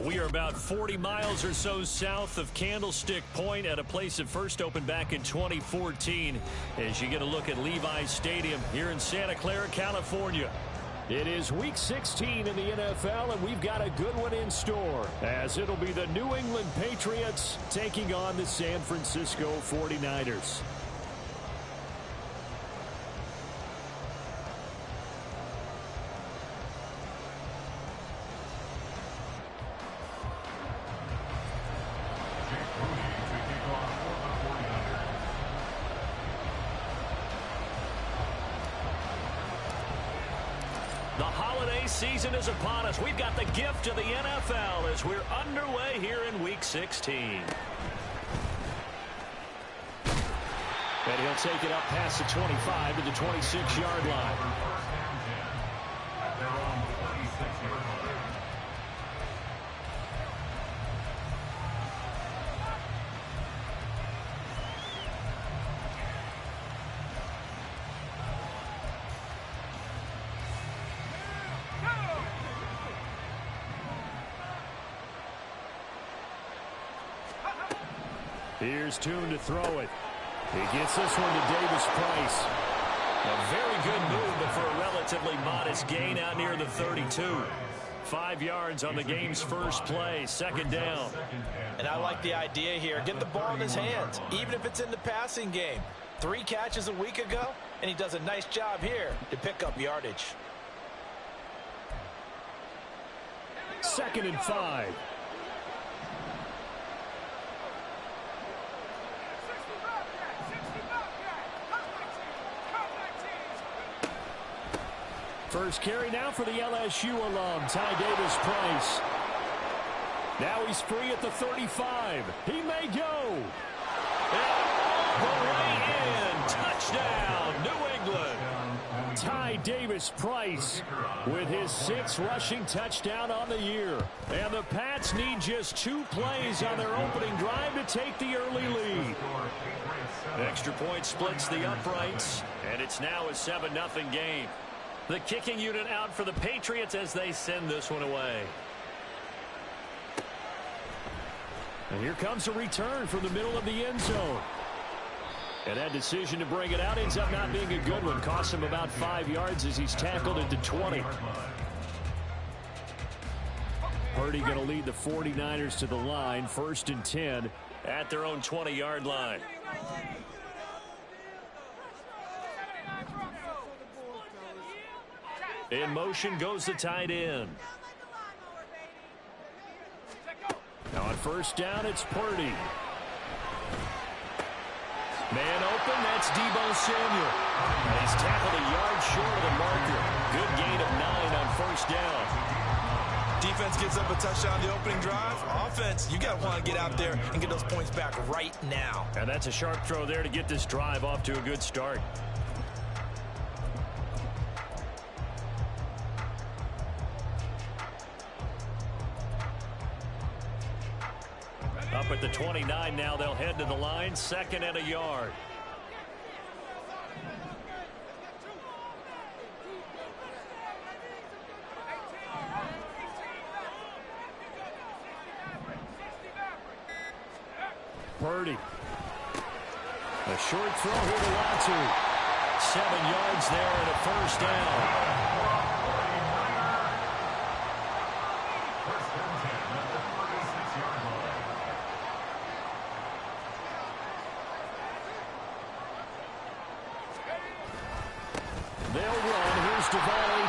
We are about 40 miles or so south of Candlestick Point at a place that first opened back in 2014 as you get a look at Levi's Stadium here in Santa Clara, California. It is Week 16 in the NFL, and we've got a good one in store, as it'll be the New England Patriots taking on the San Francisco 49ers. The holiday season is upon us. We've got the gift of the NFL as we're underway here in Week 16. And he'll take it up past the 25 to the 26-yard line. Here's Tune to throw it. He gets this one to Davis Price. A very good move, but for a relatively modest gain out near the 32. 5 yards on the game's first play, second down. And I like the idea here. Get the ball in his hands, even if it's in the passing game. 3 catches a week ago, and he does a nice job here to pick up yardage. 2nd and 5. First carry now for the LSU alum, Ty Davis Price. Now he's free at the 35. He may go. And all the way in. Touchdown, New England. Ty Davis Price with his 6th rushing touchdown on the year. And the Pats need just 2 plays on their opening drive to take the early lead. Extra point splits the uprights, and it's now a 7-0 game. The kicking unit out for the Patriots as they send this one away. And here comes a return from the middle of the end zone. And that decision to bring it out ends up not being a good one. Costs him about 5 yards as he's tackled into 20. Purdy going to lead the 49ers to the line. 1st and 10 at their own 20-yard line. In motion goes the tight end. Now on 1st down, it's Purdy. Man open, that's Deebo Samuel. And he's tackled a yard short of the marker. Good gain of 9 on 1st down. Defense gets up a touchdown the opening drive. Offense, you got to want to get out there and get those points back right now. And that's a sharp throw there to get this drive off to a good start. Up at the 29 now, they'll head to the line. 2nd and a yard. Purdy. A short throw here to Latu. 7 yards there and a 1st down.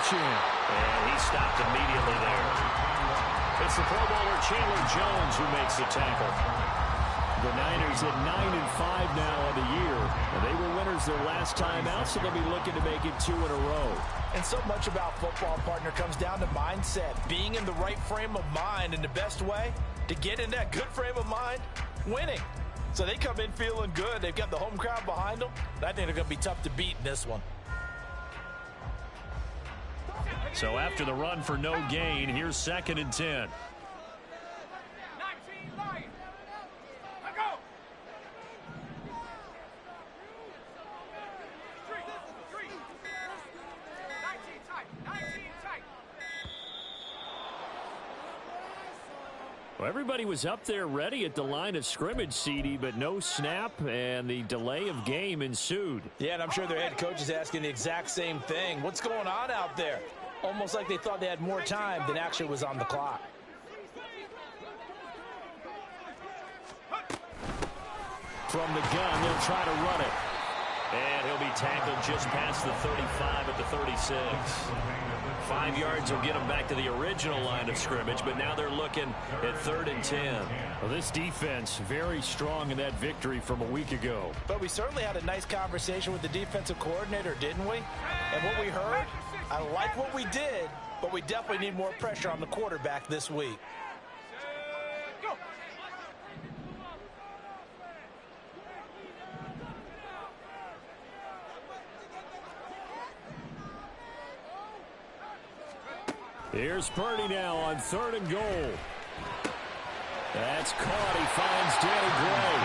And he stopped immediately there. It's the Pro Bowler Chandler Jones who makes the tackle. The Niners at 9-5 now on the year. And they were winners their last time out, so they'll be looking to make it 2 in a row. And so much about football, partner, comes down to mindset. Being in the right frame of mind, and the best way to get in that good frame of mind, winning. So they come in feeling good. They've got the home crowd behind them. I think they're going to be tough to beat in this one. So after the run for no gain, here's 2nd and 10. Everybody was up there ready at the line of scrimmage, CD, but no snap, and the delay of game ensued. Yeah, and I'm sure their head coach is asking the exact same thing. What's going on out there? Almost like they thought they had more time than actually was on the clock. From the gun, they'll try to run it. And he'll be tackled just past the 35 at the 36. 5 yards will get them back to the original line of scrimmage, but now they're looking at 3rd and 10. Well, this defense very strong in that victory from a week ago. But we certainly had a nice conversation with the defensive coordinator, didn't we? And what we heard, I like what we did, but we definitely need more pressure on the quarterback this week. Here's Purdy now on 3rd and goal. That's caught. He finds Danny Gray.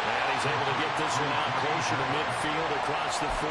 And he's able to get this one out closer to midfield across the 45.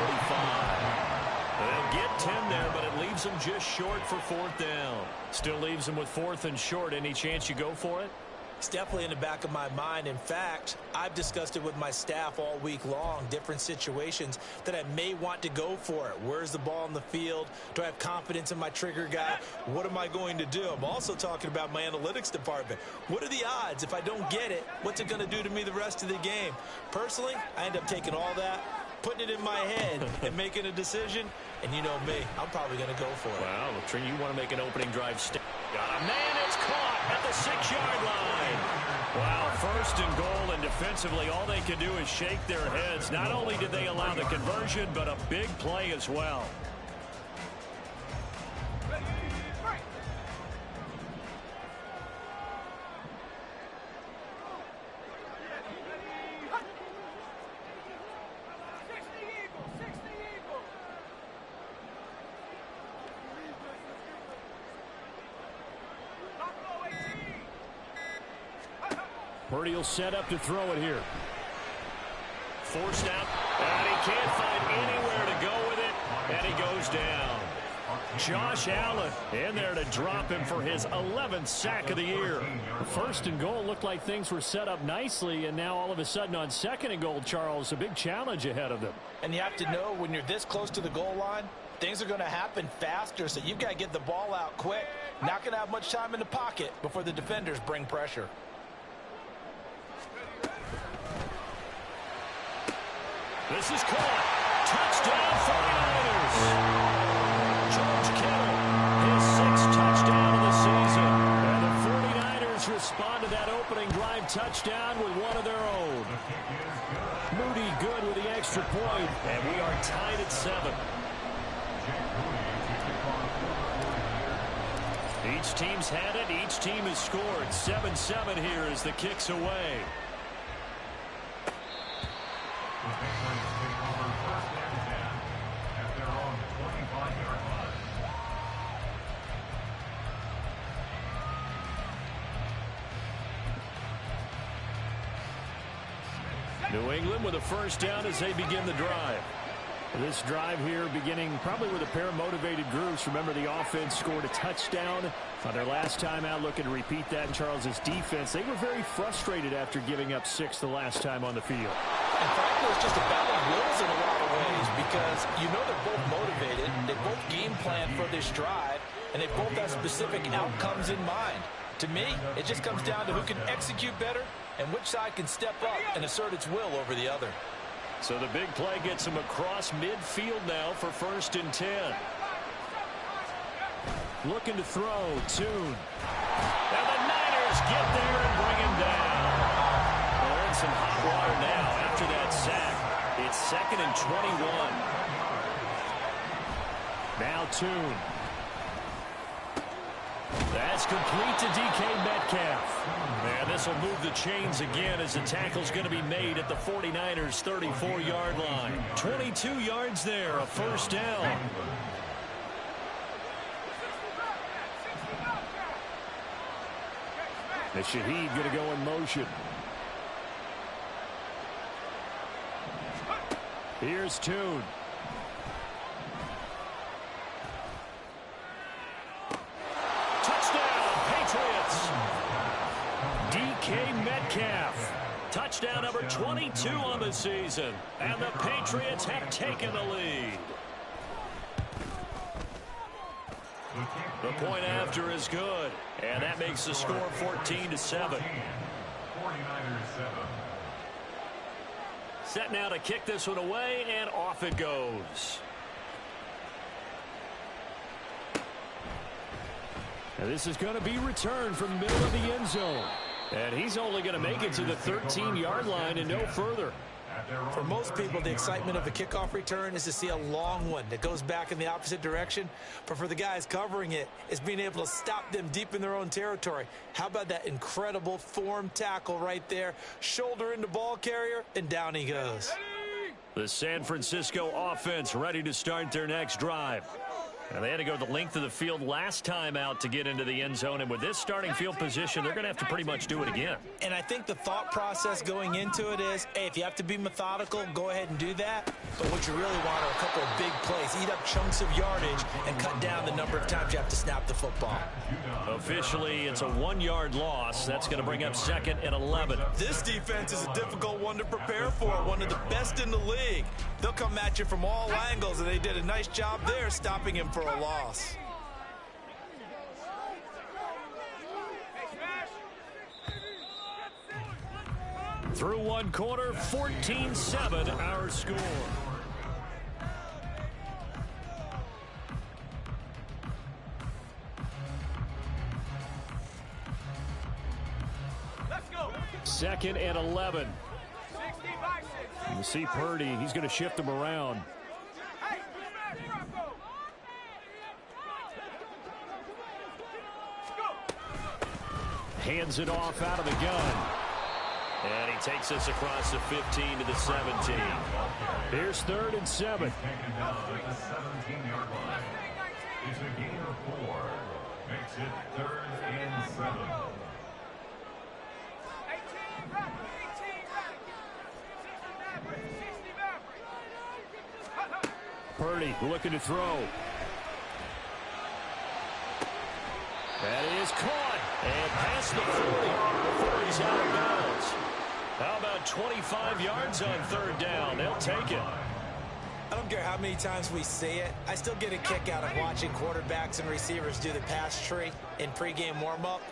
They'll get 10 there, but it leaves them just short for 4th down. Still leaves them with 4th and short. Any chance you go for it? It's definitely in the back of my mind. In fact, I've discussed it with my staff all week long, different situations that I may want to go for it. Where's the ball in the field? Do I have confidence in my trigger guy? What am I going to do? I'm also talking about my analytics department. What are the odds? If I don't get it, what's it going to do to me the rest of the game? Personally, I end up taking all that, putting it in my head, and making a decision. And you know me, I'm probably going to go for it. Well, Trent, you want to make an opening drive step. Got a man, it's caught at the 6-yard line. Wow, 1st and goal, and defensively, all they can do is shake their heads. Not only did they allow the conversion, but a big play as well. Purdy will set up to throw it here. Forced out, and he can't find anywhere to go with it, and he goes down. Josh Allen in there to drop him for his 11th sack of the year. 1st and goal looked like things were set up nicely, and now all of a sudden on 2nd and goal, Charles, a big challenge ahead of them. And you have to know when you're this close to the goal line, things are going to happen faster, so you've got to get the ball out quick. Not going to have much time in the pocket before the defenders bring pressure. This is caught. Touchdown, 49ers. George Kittle, his 6th touchdown of the season. And the 49ers respond to that opening drive touchdown with one of their own. Moody good with the extra point, and we are tied at 7. Each team's had it. Each team has scored. 7-7 here as the kick's away. New England with a 1st down as they begin the drive. This drive here beginning probably with a pair of motivated groups. Remember, the offense scored a touchdown on their last time out, looking to repeat that in Charles's defense. They were very frustrated after giving up 6 the last time on the field. And frankly, it's just a battle of wills in a lot of ways because you know they're both motivated. They both game plan for this drive, and they both have specific outcomes in mind. To me, it just comes down to who can execute better and which side can step up and assert its will over the other. So the big play gets him across midfield now for 1st and 10. Looking to throw, Tune. And the Niners get there and bring him down. Well, they're in some hot water now after that sack. It's 2nd and 21. Now Tune. That's complete to DK Metcalf. And this will move the chains again as the tackle's going to be made at the 49ers' 34-yard line. 22 yards there, a 1st down. The Shaheed going to go in motion. Here's Tune. Metcalf. Touchdown number 22 on the season. And the Patriots have taken the lead. The point after is good. And that makes the score 14-7. Set now to kick this one away, and off it goes. Now this is going to be returned from the middle of the end zone. And he's only going to make it to the 13-yard line and no further. For most people, the excitement of a kickoff return is to see a long one that goes back in the opposite direction. But for the guys covering it, it's being able to stop them deep in their own territory. How about that incredible form tackle right there? Shoulder into ball carrier, and down he goes. The San Francisco offense ready to start their next drive. And they had to go the length of the field last time out to get into the end zone. And with this starting field position, they're going to have to pretty much do it again. And I think the thought process going into it is, hey, if you have to be methodical, go ahead and do that. But what you really want are a couple of big plays. Eat up chunks of yardage and cut down the number of times you have to snap the football. Officially, it's a 1-yard loss. That's going to bring up 2nd and 11. This defense is a difficult one to prepare for. One of the best in the league. They'll come at you from all angles, and they did a nice job there stopping him for a loss. Through one quarter, 14-7 our score. Let's go. 2nd and 11. You see Purdy, he's going to shift him around. Hands it off out of the gun. And he takes us across the 15 to the 17. Here's 3rd and 7. It's a gain of 4. Makes it 3rd and 7. Purdy looking to throw. That is caught. And past the 40 before he's out of bounds. How about 25 yards on 3rd down? They'll take it. I don't care how many times we see it. I still get a kick out of watching quarterbacks and receivers do the pass tree in pregame warm-up.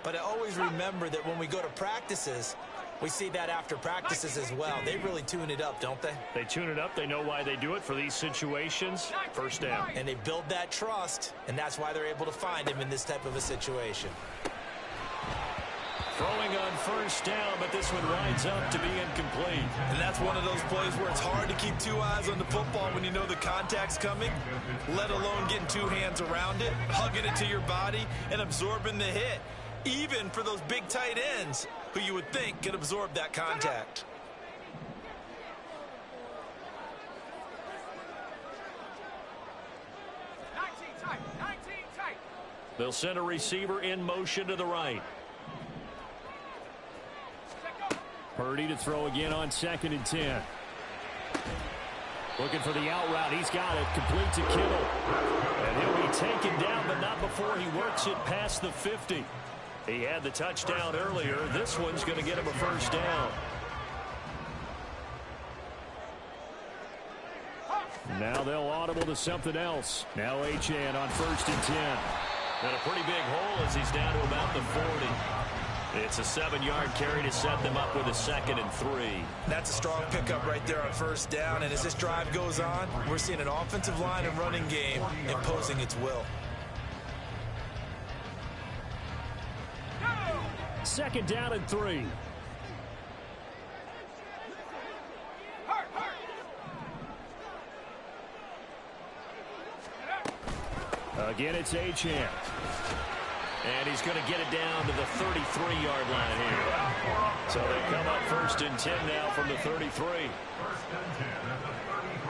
But I always remember that when we go to practices, we see that after practices as well. They really tune it up, don't they? They tune it up. They know why they do it for these situations. 1st down. And they build that trust, and that's why they're able to find him in this type of a situation. Throwing on 1st down, but this one winds up to be incomplete. And that's one of those plays where it's hard to keep 2 eyes on the football when you know the contact's coming, let alone getting 2 hands around it, hugging it to your body, and absorbing the hit. Even for those big tight ends who you would think could absorb that contact. They'll send a receiver in motion to the right. Purdy to throw again on 2nd and 10. Looking for the out route. He's got it. Complete to Kittle. And he'll be taken down, but not before he works it past the 50. He had the touchdown earlier. This one's going to get him a 1st down. Now they'll audible to something else. Now Achane on 1st and 10. And a pretty big hole as he's down to about the 40. It's a 7-yard carry to set them up with a 2nd and 3. That's a strong pickup right there on 1st down. And as this drive goes on, we're seeing an offensive line and running game imposing its will. 2nd down and 3. Again, it's Achane. And he's going to get it down to the 33-yard line here. So they come up 1st and 10 now from the 33. 1st and 10 at the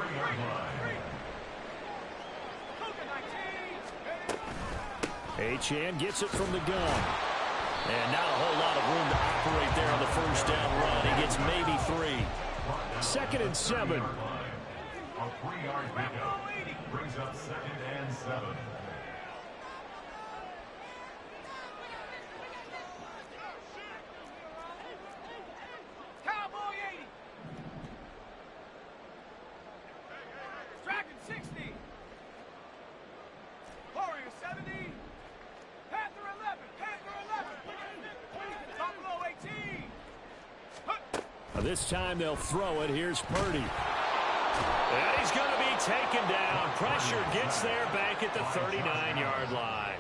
33-yard line. Achane gets it from the gun. And not a whole lot of room to operate there on the 1st down run. He gets maybe 3. 2nd and 7. A 3-yard pickup brings up 2nd and 7. This time they'll throw it. Here's Purdy. And he's going to be taken down. Pressure gets there back at the 39-yard line.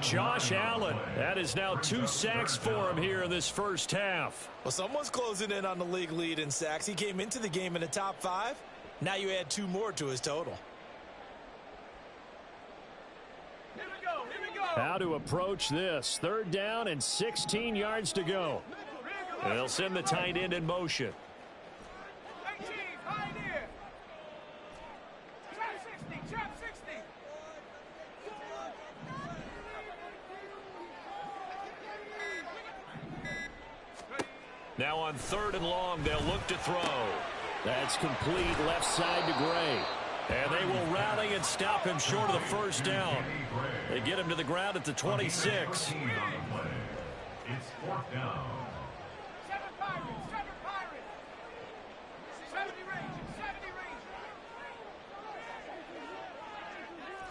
Josh Allen, that is now 2 sacks for him here in this first half. Well, someone's closing in on the league lead in sacks. He came into the game in the top 5. Now you add 2 more to his total. Here we go. How to approach this. 3rd down and 16 yards to go. And they'll send the tight end in motion. Now on 3rd and long, they'll look to throw. That's complete, left side to Gray. And they will rally and stop him short of the first down. They get him to the ground at the 26. It's 4th down. 7 Pirates. 70 Rangers.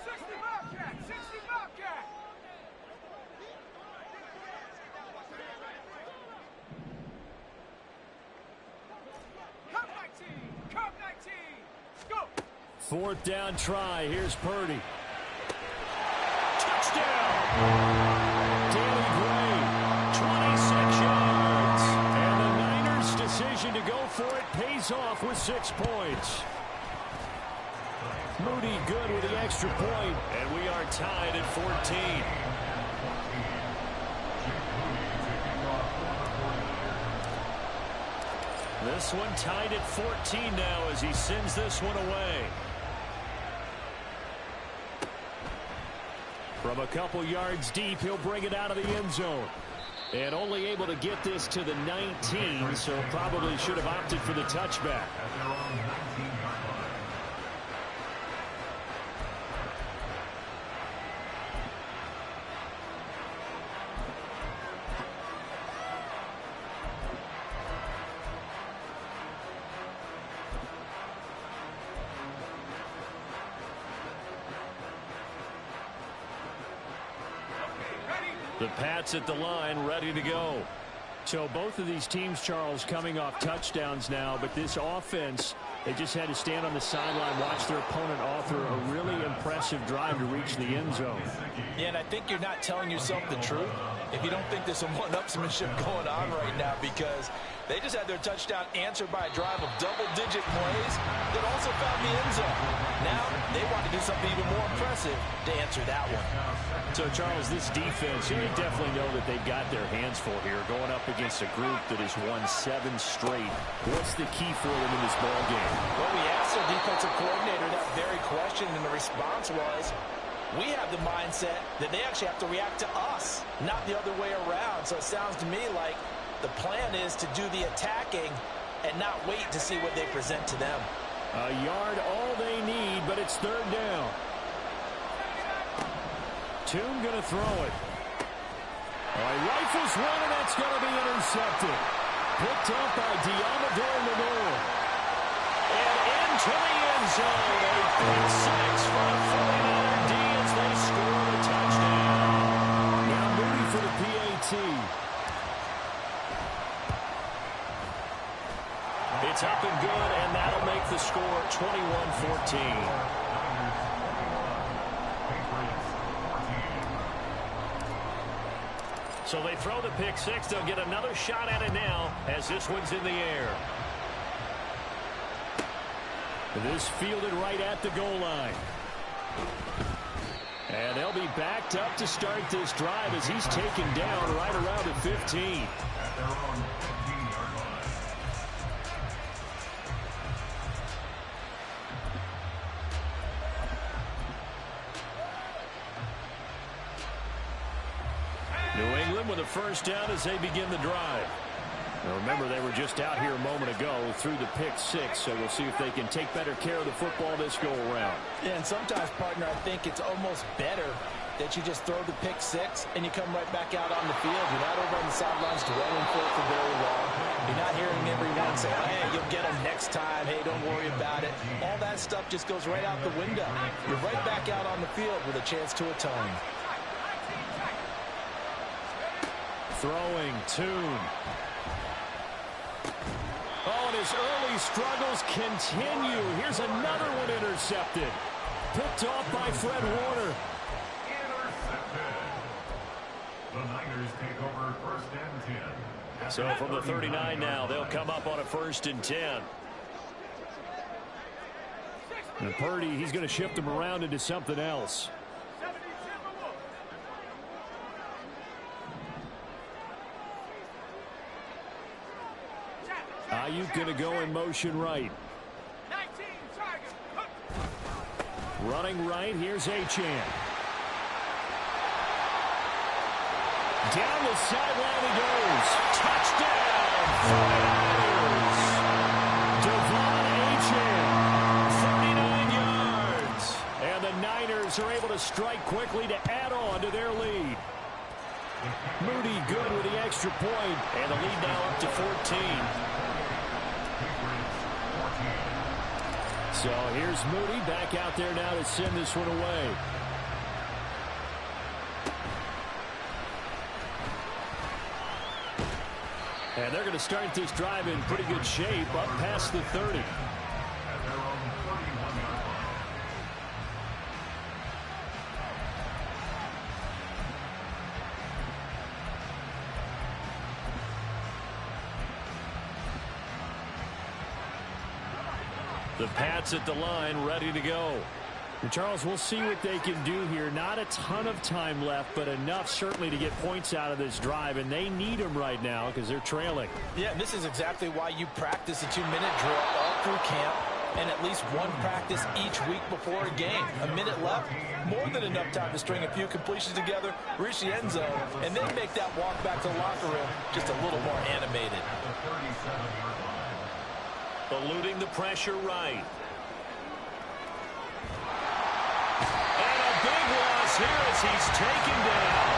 60 Bobcat. Cup 19. Go. 4th down try. Here's Purdy. Touchdown! Danny Gray, 26 yards. And the Niners' decision to go for it pays off with 6 points. Moody good with the extra point. And we are tied at 14. This one tied at 14 now as he sends this one away. From a couple yards deep, he'll bring it out of the end zone. And only able to get this to the 19, so probably should have opted for the touchback. At their own 19-yard line. The Pats at the line, ready to go. So both of these teams, Charles, coming off touchdowns now, but this offense, they just had to stand on the sideline, watch their opponent author a really impressive drive to reach the end zone. Yeah, and I think you're not telling yourself the truth if you don't think there's some one-upsmanship going on right now, because they just had their touchdown answered by a drive of double-digit plays that also found the end zone. Now they want to do something even more impressive to answer that one. So, Charles, this defense, they definitely know that they've got their hands full here, going up against a group that has won 7 straight. What's the key for them in this ball game? Well, we asked their defensive coordinator that very question, and the response was, we have the mindset that they actually have to react to us, not the other way around. So it sounds to me like the plan is to do the attacking and not wait to see what they present to them. A yard all they need, but it's 3rd down. Toon going to throw it. Rifles one, and that's going to be intercepted. Picked up by Diamador Lenore. And into the end zone. A big 6 for the 49er D as they score a touchdown. Now Moody for the PAT. It's up and good, and that'll make the score 21-14. So they throw the pick 6. They'll get another shot at it now as this one's in the air. This fielded right at the goal line. And they'll be backed up to start this drive as he's taken down right around the 15. At their own 15-yard line. New England with a first down as they begin the drive. Now remember, they were just out here a moment ago through the pick 6, so we'll see if they can take better care of the football this go around. Yeah, and sometimes, partner, I think it's almost better that you just throw the pick 6 and you come right back out on the field. You're not over on the sidelines dwelling for it for very long. You're not hearing everyone say, oh, hey, you'll get them next time. Hey, don't worry about it. All that stuff just goes right out the window. You're right back out on the field with a chance to atone. Throwing, Toon. those early struggles continue. Here's another one intercepted. Picked off by Fred Warner. Intercepted. The Niners take over 1st and 10. So from the 39 now, they'll come up on a 1st and 10. And Purdy, he's going to shift him around into something else. Ayuk going to go in motion right. 19, Tiger. Running right, here's Achane. Down the sideline he goes. Touchdown! 49ers. Devon Achane, 39 yards. And the Niners are able to strike quickly to add on to their lead. Moody good with the extra point. And the lead now up to 14. So here's Moody back out there now to send this one away. And they're going to start this drive in pretty good shape up past the 30. The Pats at the line, ready to go. And Charles, we'll see what they can do here. Not a ton of time left, but enough certainly to get points out of this drive, and they need them right now because they're trailing. Yeah, and this is exactly why you practice a 2-minute drill all through camp and at least one practice each week before a game. A minute left, more than enough time to string a few completions together, reach the end zone, and then make that walk back to the locker room just a little more animated. Eluding the pressure right. And a big loss here as he's taken down.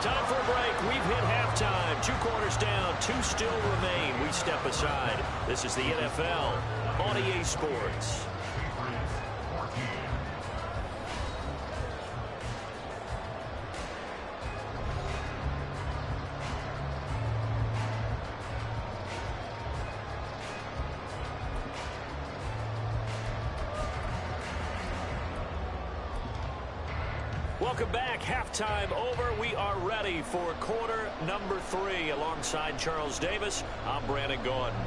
Time for a break. We've hit halftime. 2 quarters down. 2 still remain. We step aside. This is the NFL on EA Sports. Welcome back. Halftime over. We are ready for quarter number 3. Alongside Charles Davis, I'm Brandon Gordon.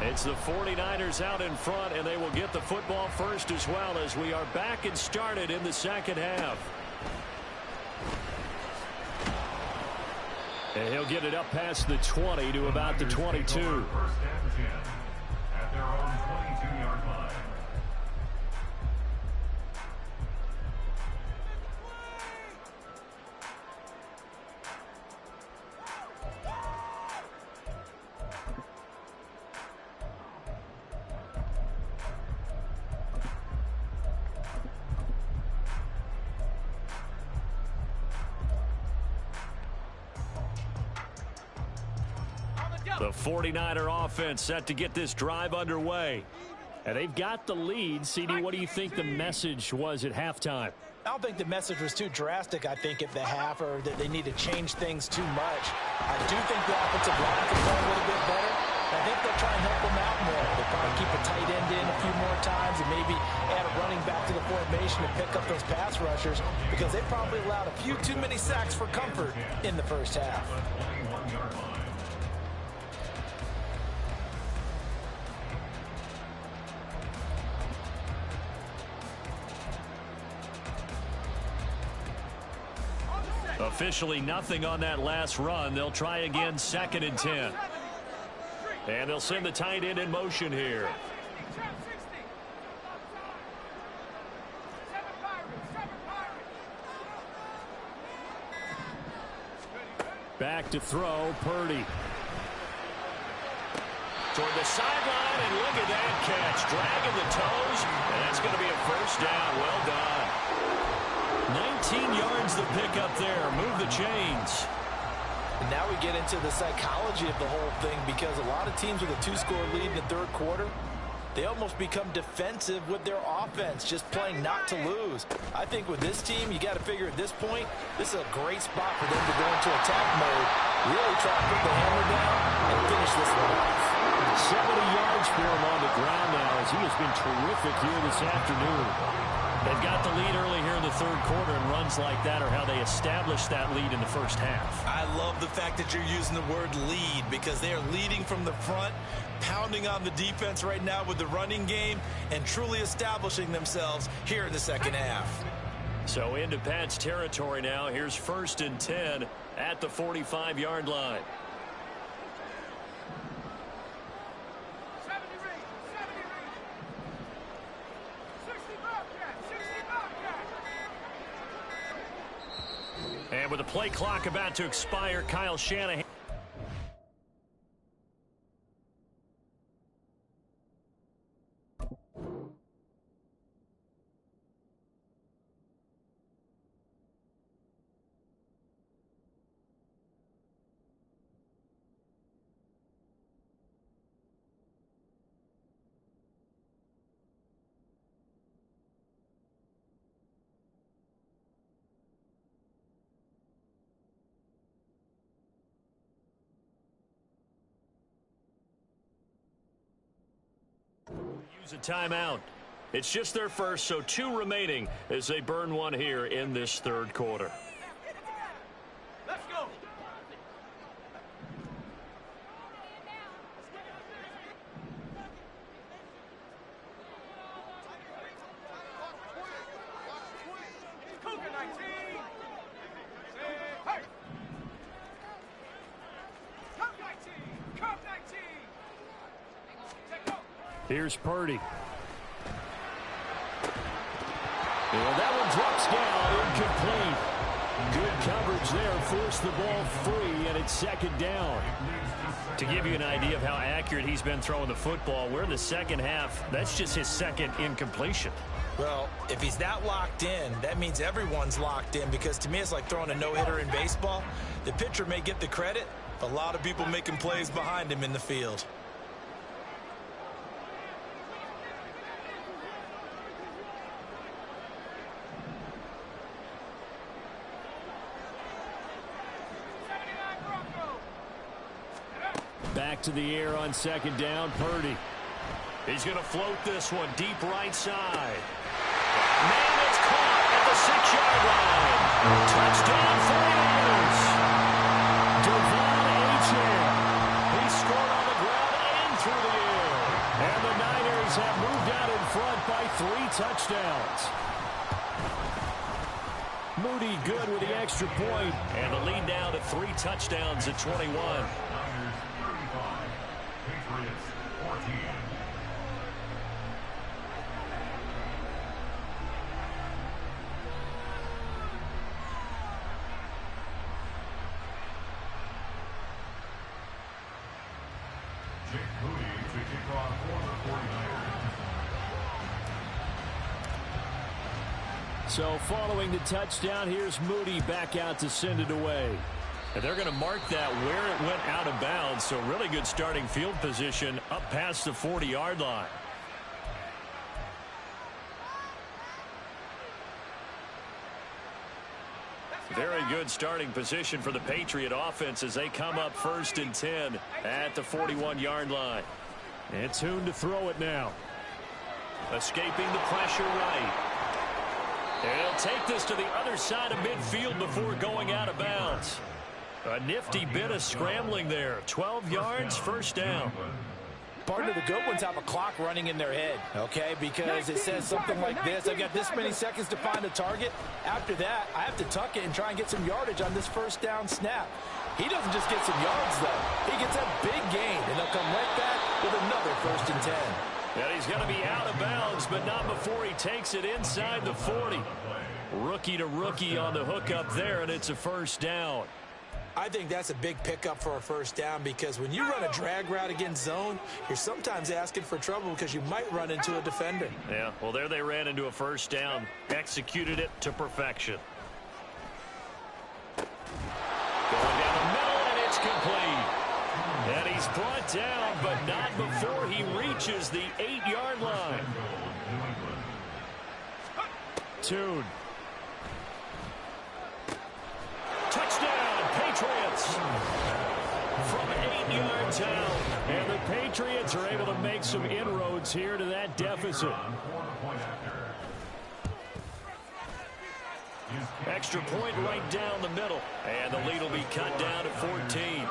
It's the 49ers out in front, and they will get the football first as well as we are back and started in the second half. And he'll get it up past the 20 to about the 22. 1st and 10 at their own 22-yard line. The 49er offense set to get this drive underway. And they've got the lead. CD, what do you think the message was at halftime? I don't think the message was too drastic, I think, at the half, or that they need to change things too much. I do think the offensive line can play a little bit better. I think they'll try and help them out more. They'll probably keep a tight end in a few more times and maybe add a running back to the formation to pick up those pass rushers because they probably allowed a few too many sacks for comfort in the first half. Officially nothing on that last run. They'll try again 2nd and 10. And they'll send the tight end in motion here. Back to throw, Purdy. Toward the sideline, and look at that catch. Dragging the toes, and that's going to be a first down. Well done. 19 yards the pick up there. Move the chains. And now we get into the psychology of the whole thing because a lot of teams with a 2-score lead in the third quarter, they almost become defensive with their offense, just playing not to lose. I think with this team, you got to figure at this point, this is a great spot for them to go into attack mode, really try to put the hammer down and finish this one off. 70 yards for him on the ground now as he has been terrific here this afternoon. They've got the lead early here in the third quarter, and runs like that are how they established that lead in the first half. I love the fact that you're using the word lead because they are leading from the front, pounding on the defense right now with the running game, and truly establishing themselves here in the second half. So into Pat's territory now. Here's 1st and 10 at the 45-yard line. 70 read, 60 Bobcat, 60 Bobcat. And with the play clock about to expire, Kyle Shanahan. Use a timeout. It's just their first, so 2 remaining as they burn one here in this third quarter. Let's go. Cougar 19. Hey. Cup 19. Cup 19. Take go. Here's Purdy. And that one drops down, incomplete. Good coverage there, forced the ball free, and it's 2nd down. To give you an idea of how accurate he's been throwing the football, we're in the second half. That's just his 2nd incompletion. Well, if he's that locked in, that means everyone's locked in, because to me it's like throwing a no-hitter in baseball. The pitcher may get the credit, but a lot of people making plays behind him in the field. Back to the air on 2nd down, Purdy. He's going to float this one deep right side. Man, it's caught at the 6-yard line. Touchdown 49ers. Devon Achane. He scored on the ground and through the air. And the Niners have moved out in front by 3 touchdowns. Moody good with the extra point. And the lead now to 3 touchdowns at 21. Patriots 14. Jake Moody to kick off for the 49ers. So following the touchdown, here's Moody back out to send it away. And they're going to mark that where it went out of bounds. So really good starting field position up past the 40-yard line. Very good starting position for the Patriot offense as they come up 1st and 10 at the 41-yard line. And tuned to throw it now. Escaping the pressure right. And he'll take this to the other side of midfield before going out of bounds. A nifty bit of scrambling there. 12 yards, 1st down. Partner, the good ones have a clock running in their head, okay? Because it says something like this: I've got this many seconds to find a target. After that, I have to tuck it and try and get some yardage on this 1st down snap. He doesn't just get some yards, though. He gets a big gain, and they'll come right back with another 1st and 10. And he's going to be out of bounds, but not before he takes it inside the 40. Rookie to rookie on the hookup there, and it's a 1st down. I think that's a big pickup for a 1st down, because when you run a drag route against zone, you're sometimes asking for trouble because you might run into a defender. Yeah, well, there they ran into a 1st down. Executed it to perfection. Going down the middle, and it's complete. And he's He's brought down, but not before he reaches the 8-yard line. Tune. Touchdown, Patriots. From 8 yards out. And the Patriots are able to make some inroads here to that deficit. Extra point right down the middle. And the lead will be cut down to 14.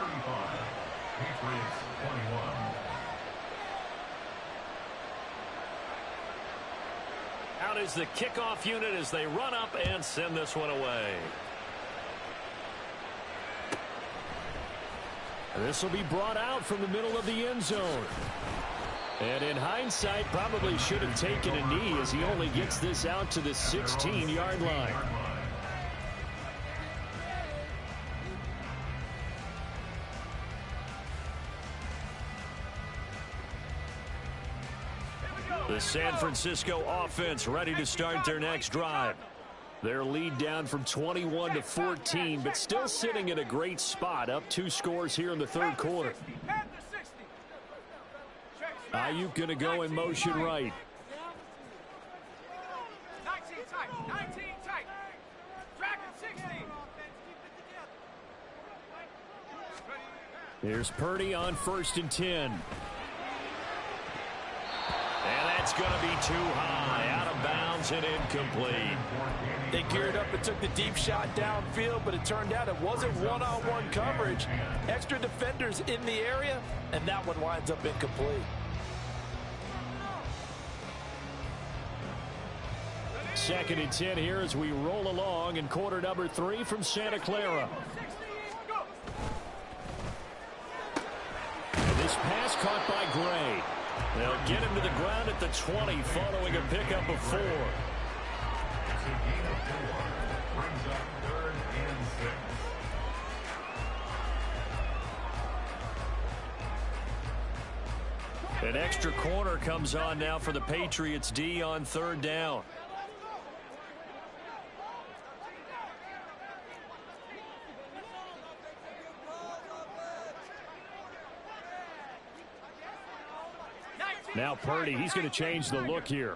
Out is the kickoff unit as they run up and send this one away. This will be brought out from the middle of the end zone. And in hindsight, probably should have taken a knee as he only gets this out to the 16-yard line. The San Francisco offense ready to start their next drive. Their lead down from 21 to 14, but still sitting in a great spot, up 2 scores here in the third quarter. Ayuk going to go in motion right. 19 tight, 19 tight. Track at 16. Here's Purdy on 1st and 10. And that's going to be too high, out of bounds and incomplete. They geared up and took the deep shot downfield, but it turned out it wasn't one-on-one coverage. Extra defenders in the area, and that one winds up incomplete. Second and 10 here as we roll along in quarter number 3 from Santa Clara. And this pass caught by Gray. They'll get him to the ground at the 20 following a pickup of 4. Brings up 3rd and 6. An extra corner comes on now for the Patriots D on 3rd down. Now Purdy, he's going to change the look here.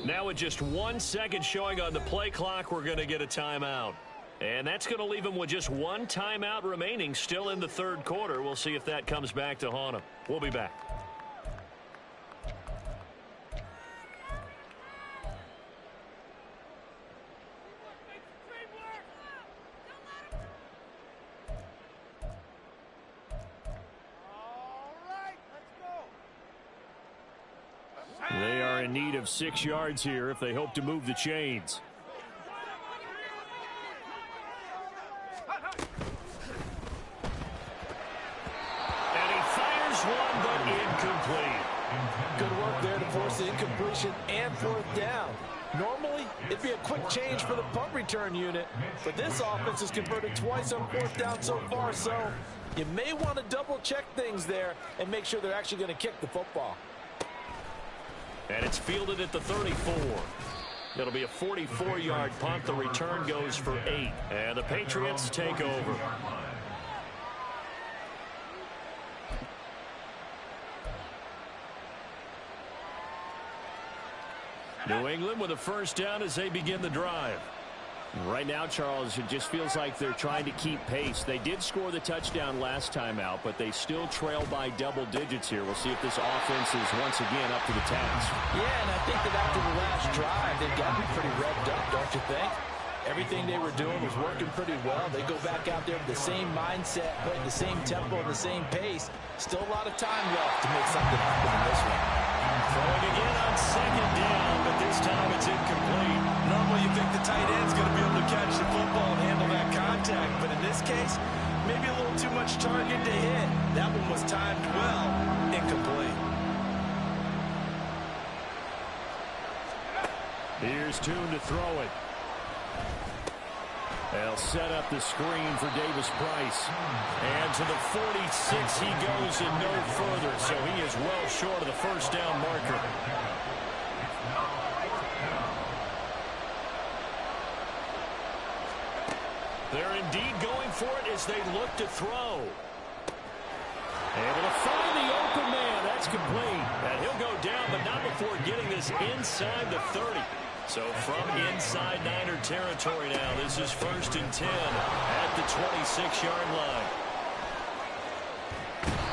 Now with just 1 second showing on the play clock, we're going to get a timeout. And that's going to leave him with just 1 timeout remaining still in the third quarter. We'll see if that comes back to haunt him. We'll be back. They are in need of 6 yards here if they hope to move the chains. And he fires one, but incomplete. Good work there to force the incompletion and 4th down. Normally, it'd be a quick change for the punt return unit, but this offense has converted twice on 4th down so far, so you may want to double-check things there and make sure they're actually going to kick the football. And it's fielded at the 34. It'll be a 44-yard punt. The return goes for 8. And the Patriots take over. New England with a 1st down as they begin the drive. Right now, Charles, it just feels like they're trying to keep pace. They did score the touchdown last time out, but they still trail by double digits here. We'll see if this offense is once again up to the task. Yeah, and I think that after the last drive, they've got to be pretty revved up, don't you think? Everything they were doing was working pretty well. They go back out there with the same mindset, playing the same tempo, the same pace. Still a lot of time left to make something happen in this one. Throwing again on 2nd down, but this time it's incomplete. Normally you think the tight end's going to be able to catch the football and handle that contact, but in this case, maybe a little too much target to hit. That one was timed well, incomplete. Here's Tune to throw it. They'll set up the screen for Davis Price. And to the 46 he goes and no further. So he is well short of the 1st down marker. They're indeed going for it as they look to throw. Able to find the open man. That's complete. And he'll go down, but not before getting this inside the 30. So from inside Niner territory now, this is 1st and 10 at the 26-yard line.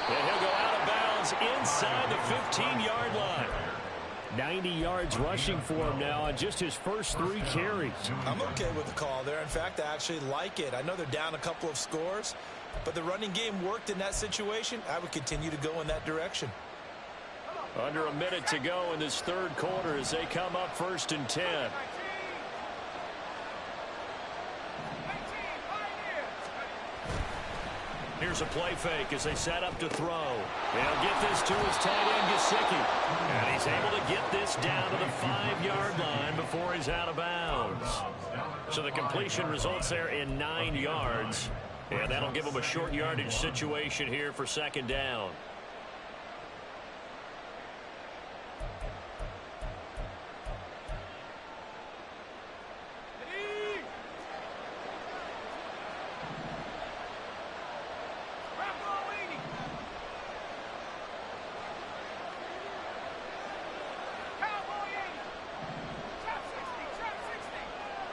And he'll go out of bounds inside the 15-yard line. 90 yards rushing for him now on just his first 3 carries. I'm okay with the call there. In fact, I actually like it. I know they're down a couple of scores, but the running game worked in that situation. I would continue to go in that direction. Under a minute to go in this 3rd quarter as they come up 1st and 10. Here's a play fake as they set up to throw. They'll get this to his tight end, Gesicki. And he's able to get this down to the 5-yard line before he's out of bounds. So the completion results there in 9 yards. And that'll give him a short yardage situation here for 2nd down.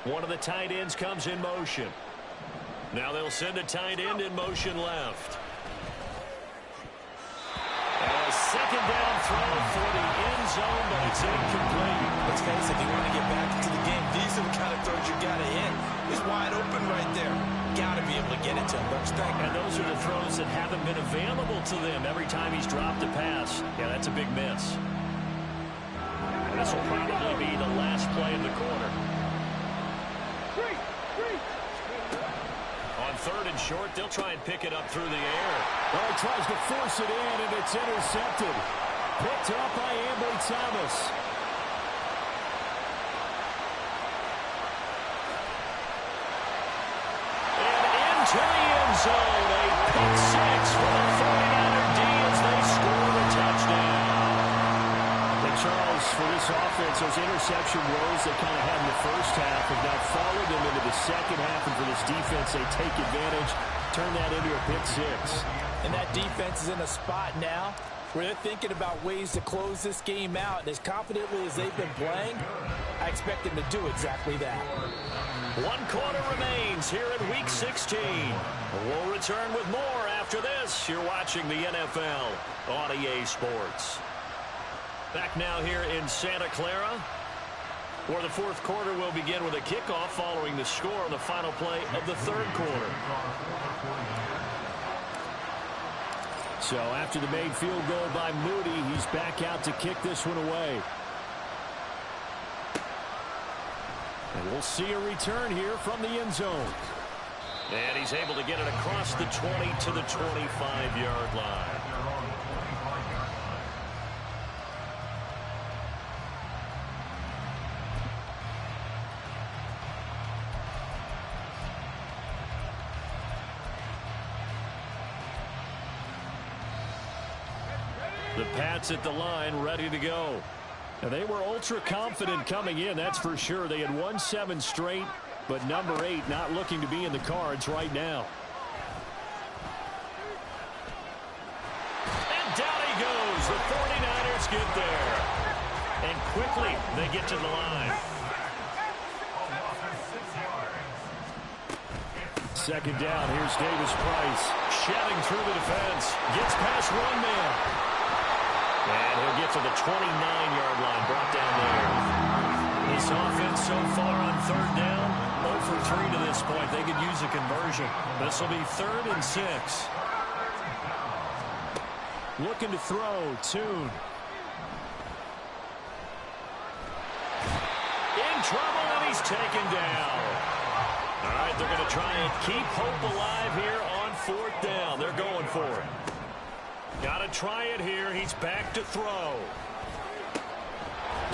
One of the tight ends comes in motion. Now they'll send a tight end in motion left. And a 2nd down throw for the end zone, but it's incomplete. Let's face it, if you want to get back into the game, these are the kind of throws you got to hit. He's wide open right there. Got to be able to get it to him, don't you think? And those are the throws that haven't been available to them every time he's dropped a pass. Yeah, that's a big miss. And this will probably be the last play of the quarter. On 3rd and short, they'll try and pick it up through the air. Well, he tries to force it in, and it's intercepted. Picked up by Ambry Thomas. And into the end zone, a pick 6 for the 49er D as they score a touchdown. Charles, for this offense, those interception woes they kind of had in the first half have now followed them into the second half, and for this defense, they take advantage, turn that into a pick 6. And that defense is in a spot now where they're thinking about ways to close this game out, and as confidently as they've been playing, I expect them to do exactly that. 1 quarter remains here in Week 16. We'll return with more after this. You're watching the NFL on EA Sports. Back now here in Santa Clara, where the 4th quarter will begin with a kickoff following the score on the final play of the 3rd quarter. So after the made field goal by Moody, he's back out to kick this one away. And we'll see a return here from the end zone. And he's able to get it across the 20 to the 25-yard line. The Pats at the line, ready to go. And they were ultra confident coming in, that's for sure. They had won 7 straight, but number 8 not looking to be in the cards right now. And down he goes. The 49ers get there. And quickly they get to the line. 2nd down, here's Davis Price. Shoving through the defense. Gets past one man. And he'll get to the 29-yard line, brought down there. This offense so far on 3rd down, 0 for 3 to this point. They could use a conversion. This will be 3rd and 6. Looking to throw, Tune. In trouble, and he's taken down. All right, they're going to try and keep hope alive here on 4th down. They're going for it. Got to try it here. He's back to throw.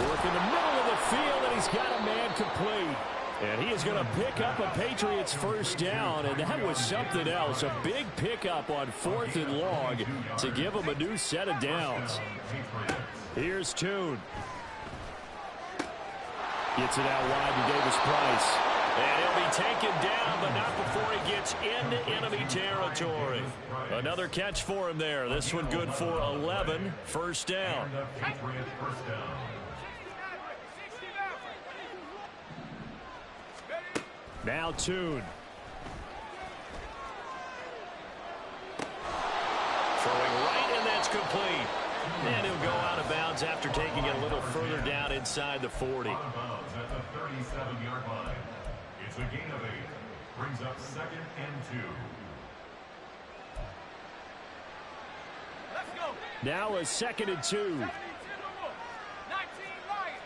Work in the middle of the field, and he's got a man complete. And he is going to pick up a Patriots 1st down, and that was something else. A big pickup on 4th and long to give him a new set of downs. Here's Tune. Gets it out wide to Davis Price. And he'll be taken down, but not before he gets into enemy territory. Another catch for him there. This one good for 11. First down. Now Tune. Throwing right, and that's complete. And he'll go out of bounds after taking it a little further down inside the 40. Out of bounds at the 37-yard line. It's a gain of 8. Brings up 2nd and 2. Let's go. Now a 2nd and 2. 19 Lions.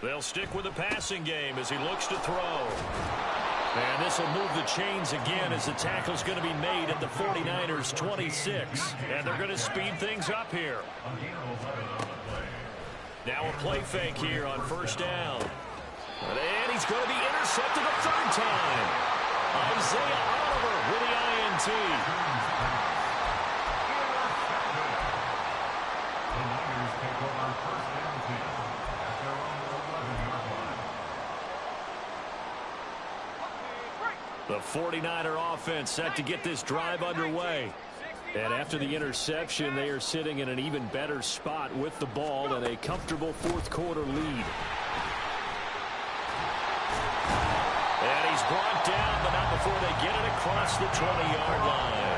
They'll stick with the passing game as he looks to throw. And this will move the chains again as the tackle's going to be made at the 49ers 26. And they're going to speed things up here. Now a play fake here on first down. And he's going to be intercepted a third time. Isaiah Oliver with the INT. The Niners take over 1st and 10 at their own 11-yard line. The 49er offense set to get this drive underway. And after the interception, they are sitting in an even better spot with the ball and a comfortable fourth quarter lead. And he's brought down, but not before they get it across the 20-yard line.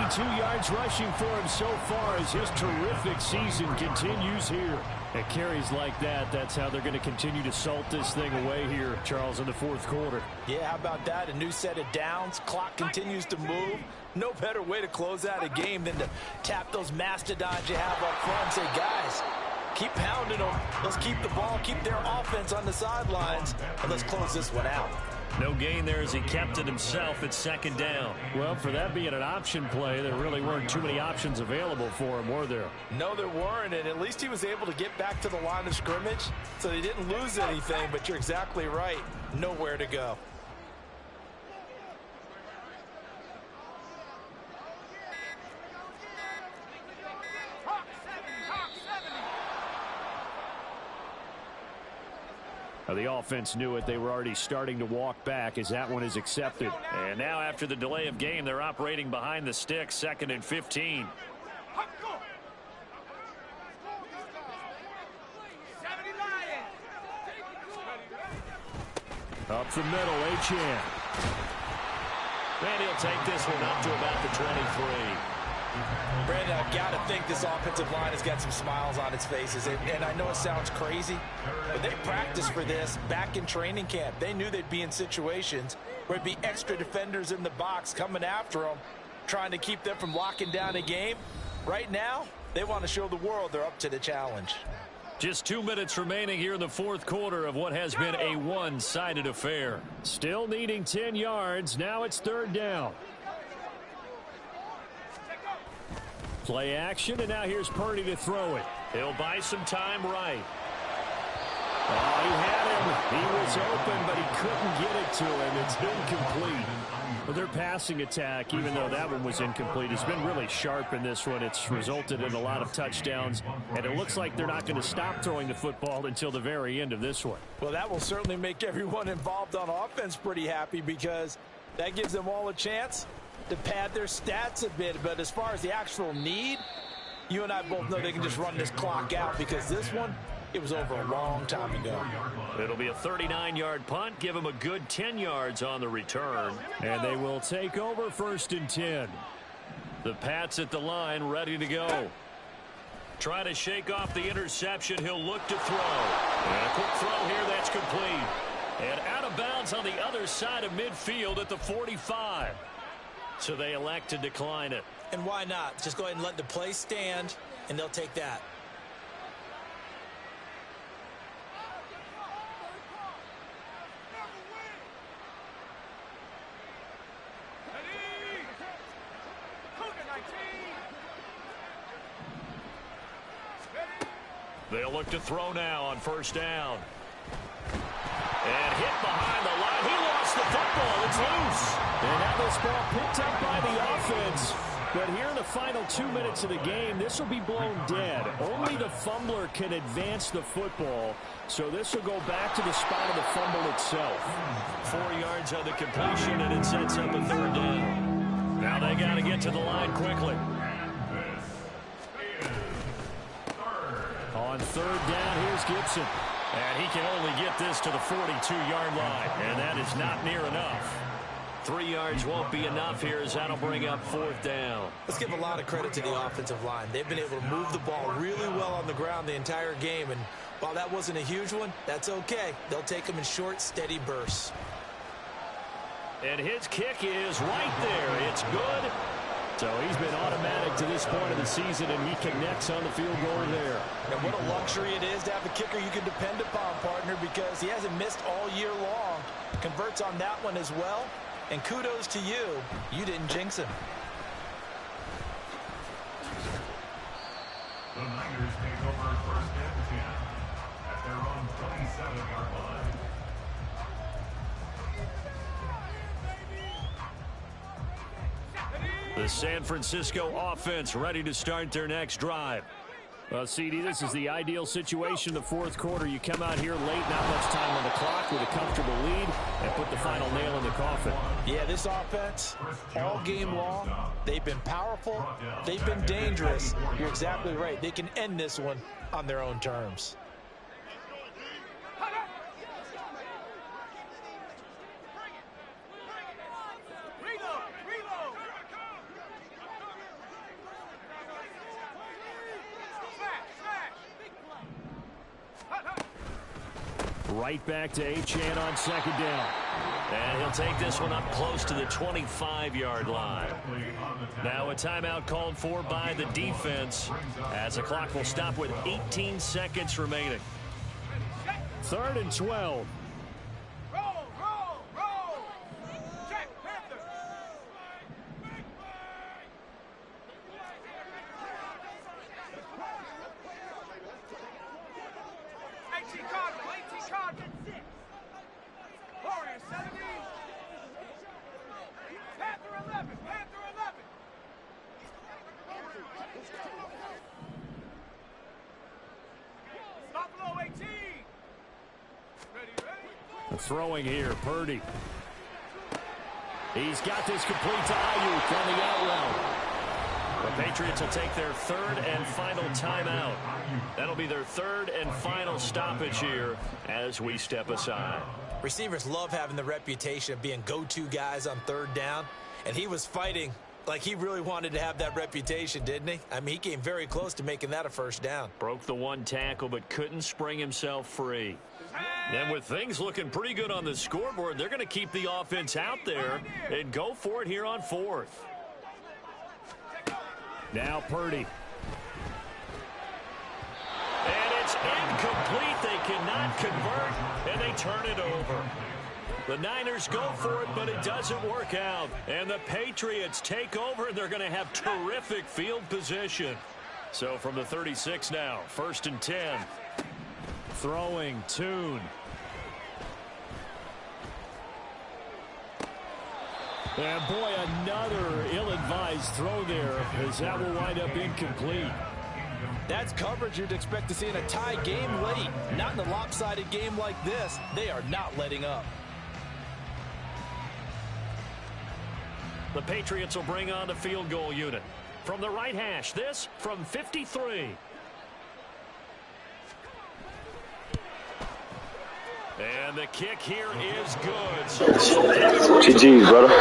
82 yards rushing for him so far as his terrific season continues here. At carries like that, that's how they're going to continue to salt this thing away here, Charles, in the fourth quarter. Yeah, how about that? A new set of downs. Clock continues to move. No better way to close out a game than to tap those mastodons you have up front and say, guys, keep pounding them. Let's keep the ball, keep their offense on the sidelines, and let's close this one out. No gain there as he kept it himself at 2nd down. Well, for that being an option play, there really weren't too many options available for him, were there? No, there weren't, and at least he was able to get back to the line of scrimmage, so they didn't lose anything, but you're exactly right. Nowhere to go. The offense knew it. They were already starting to walk back as that one is accepted. And now after the delay of game, they're operating behind the sticks, 2nd and 15. Up the middle, Achane. And he'll take this one up to about the 23. Brandon, I've got to think this offensive line has got some smiles on its faces. And I know it sounds crazy, but they practiced for this back in training camp. They knew they'd be in situations where there'd be extra defenders in the box coming after them, trying to keep them from locking down a game. Right now, they want to show the world they're up to the challenge. Just 2 minutes remaining here in the fourth quarter of what has been a one-sided affair. Still needing 10 yards. Now it's 3rd down. Play action, and now here's Purdy to throw it. He'll buy some time right. Oh, he had him. He was open, but he couldn't get it to him. It's incomplete. Well, their passing attack, even though that one was incomplete, has been really sharp in this one. It's resulted in a lot of touchdowns, and it looks like they're not going to stop throwing the football until the very end of this one. Well, that will certainly make everyone involved on offense pretty happy because that gives them all a chance to pad their stats a bit. But as far as the actual need, you and I both know they can just run this clock out because this one, it was over a long time ago. It'll be a 39-yard punt. Give them a good 10 yards on the return. And they will take over 1st and 10. The Pats at the line ready to go. Trying to shake off the interception. He'll look to throw. And a quick throw here. That's complete. And out of bounds on the other side of midfield at the 45. So they elect to decline it. And why not? Just go ahead and let the play stand, and they'll take that. They'll look to throw now on 1st down. And hit behind the line. He lost the football. It's loose. And now this ball picked up by the offense. But here in the final 2 minutes of the game, this will be blown dead. Only the fumbler can advance the football, so this will go back to the spot of the fumble itself. 4 yards on the completion, and it sets up a third down. Now they got to get to the line quickly. On third down, here's Gibson. And he can only get this to the 42-yard line, and that is not near enough. 3 yards won't be enough here as that'll bring up fourth down. Let's give a lot of credit to the offensive line. They've been able to move the ball really well on the ground the entire game, and while that wasn't a huge one, that's okay. They'll take them in short, steady bursts. And his kick is right there. It's good. So he's been automatic to this point of the season, and he connects on the field goal there. And what a luxury it is to have a kicker you can depend upon, partner, because he hasn't missed all year long. Converts on that one as well. And kudos to you. You didn't jinx him. The Niners take over first and 10 at their own 27-yard line. The San Francisco offense ready to start their next drive. Well, CD, this is the ideal situation in the fourth quarter. You come out here late, not much time on the clock with a comfortable lead, and put the final nail in the coffin. Yeah, this offense, all game long, they've been powerful, they've been dangerous. You're exactly right. They can end this one on their own terms. Right back to Achane on second down. And he'll take this one up close to the 25-yard line. Now a timeout called for by the defense as the clock will stop with 18 seconds remaining. 3rd and 12. Throwing here, Purdy. He's got this complete to Ayuk on the out route. The Patriots will take their third and final timeout. That'll be their third and final stoppage here as we step aside. Receivers love having the reputation of being go-to guys on third down, and he was fighting like he really wanted to have that reputation, didn't he? I mean, he came very close to making that a first down. Broke the one tackle but couldn't spring himself free. And with things looking pretty good on the scoreboard, they're going to keep the offense out there and go for it here on fourth. Now Purdy. And it's incomplete. They cannot convert, and they turn it over. The Niners go for it, but it doesn't work out. And the Patriots take over, and they're going to have terrific field position. So from the 36 now, 1st and 10. Throwing, Tune. And boy, another ill-advised throw there, as that will wind up incomplete. That's coverage you'd expect to see in a tie game late. Not in a lopsided game like this. They are not letting up. The Patriots will bring on the field goal unit. From the right hash, this from 53. And the kick here is good. GG, brother. And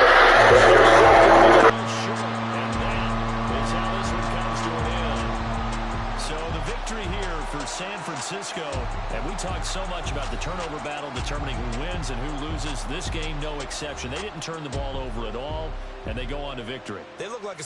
that is how this one comes to an end. So the victory here for San Francisco. And we talked so much about the turnover battle determining who wins and who loses. This game, no exception. They didn't turn the ball over at all, and they go on to victory. They look like a